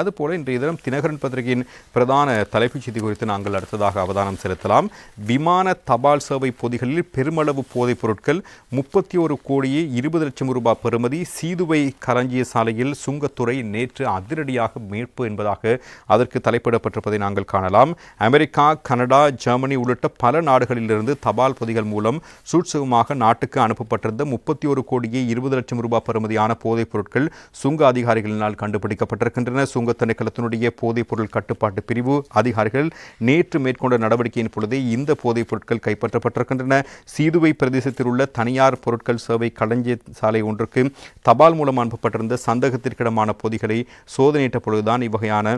அதுபோல இன்றைய தினம் தினகரன் பத்திரிகையின் பிரதான தலைப்புச் செய்தி குறித்து நாங்கள் அடுத்ததாக அவதானம் செலுத்தலாம். விமான தபால் சேவை பொதிகளில் பெருமளவு போதைப் பொருட்கள் 31 கோடியே 20 லட்சம் ரூபாய் பெறுமதி. சீதுவை களஞ்சிய சாலையில் சுங்கத்துறை நேற்று அதிரடியாக மீட்பு என்பதாக அதற்கு தலைப்பிடப்பட்டிருப்பதை நாங்கள் காணலாம். அமெரிக்கா, கனடா, ஜெர்மனி உள்ளிட்ட பல நாடுகளிலிருந்து தபால் பொதிகள் மூலம் சூட்சகமாக நாட்டுக்கு அனுப்பப்பட்டிருந்த 31 கோடியே 20 லட்சம் ரூபாய் பெறுமதியான போதைப் பொருட்கள் சுங்க அதிகாரிகளினால் கண்டுபிடிக்கப்பட்டிருக்கின்றன. சுங்க திணைக்களத்தினுடைய போதைப் பொருள் கட்டுப்பாட்டு பிரிவு அதிகாரிகள் நேற்று மேற்கொண்ட நடவடிக்கையின் பொழுதே இந்த போதைப் பொருட்கள் கைப்பற்றப்பட்டிருக்கின்றன. சீதுவை பிரதேசத்தில் உள்ள தனியார் பொருட்கள் சேவை களஞ்சிய சாலை ஒன்றுக்கு தபால் மூலம் அனுப்பப்பட்டிருந்த சந்தேகத்திற்கிடமான பொதிகளை சோதனையிட்ட பொழுதுதான் இவ்வகையான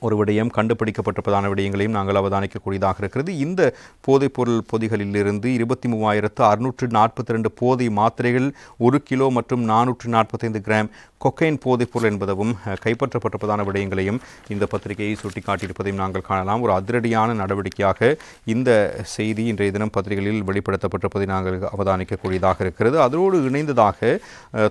ஒரு விடயம் கண்டுபிடிக்கப்பட்டிருப்பதான விடயங்களையும் நாங்கள் அவதானிக்கக்கூடியதாக இருக்கிறது. இந்த போதைப்பொருள் பொதிகளிலிருந்து 23,642 போதை மாத்திரைகள், 1 கிலோ மற்றும் 445 கிராம் கொக்கைன் போதைப்பொருள் என்பதும் கைப்பற்றப்பட்டிருப்பதான விடயங்களையும் இந்த பத்திரிகையை சுட்டிக்காட்டியிருப்பதையும் நாங்கள் காணலாம். ஒரு அதிரடியான நடவடிக்கையாக இந்த செய்தி இன்றைய தினம் பத்திரிகைகளில் வெளிப்படுத்தப்பட்டிருப்பதை நாங்கள் அவதானிக்கக்கூடியதாக இருக்கிறது. அதோடு இணைந்ததாக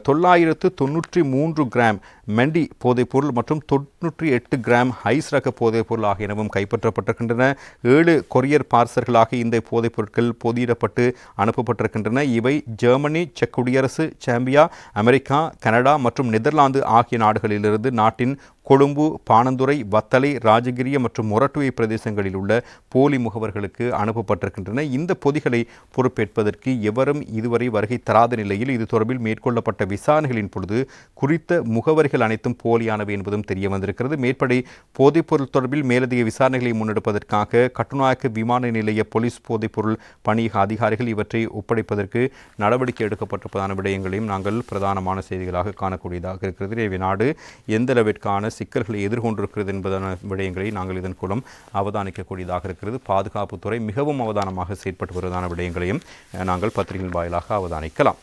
993 கிராம் மெண்டி போதைப்பொருள் மற்றும் 98 கிராம் ஐஸ் ரக போதைப்பொருள் ஆகியனவும் கைப்பற்றப்பட்டிருக்கின்றன. 7 கொரியர் பார்சல்களாக இந்த போதைப் பொருட்கள் பொதியிடப்பட்டு அனுப்பப்பட்டிருக்கின்றன. இவை ஜெர்மனி, செக் குடியரசு, சாம்பியா, அமெரிக்கா, கனடா மற்றும் நெதர்லாந்து ஆகிய நாடுகளிலிருந்து நாட்டின் கொழும்பு, பாணந்துறை, வத்தலை, ராஜகிரிய மற்றும் மொரட்டுவை பிரதேசங்களில் உள்ள போலி முகவர்களுக்கு அனுப்பப்பட்டிருக்கின்றன. இந்த பொதிகளை பொறுப்பேற்பதற்கு எவரும் இதுவரை வருகை தராத நிலையில் இது தொடர்பில் மேற்கொள்ளப்பட்ட விசாரணைகளின் பொழுது குறித்த முகவரிகள் அனைத்தும் போலியானவை என்பதும் தெரிய வந்திருக்கிறது. மேற்படி போதைப்பொருள் தொடர்பில் மேலதிக விசாரணைகளை முன்னெடுப்பதற்காக கட்டுநாயக்க விமான நிலைய போலீஸ் போதைப்பொருள் பணியக அதிகாரிகள் இவற்றை ஒப்படைப்பதற்கு நடவடிக்கை எடுக்கப்பட்டிருப்பதான விடயங்களையும் நாங்கள் பிரதானமான செய்திகளாக காணக்கூடியதாக இருக்கிறது. எனவே நாடு எந்தளவிற்கான சிக்கல்களை எதிர்கொண்டிருக்கிறது என்பதான விடயங்களை நாங்கள் இதன் மூலம் அவதானிக்கக்கூடியதாக இருக்கிறது. பாதுகாப்புத்துறை மிகவும் அவதானமாக செயற்பட்டு வருவதான விடயங்களையும் நாங்கள் பத்திரிகையின் வாயிலாக அவதானிக்கலாம்.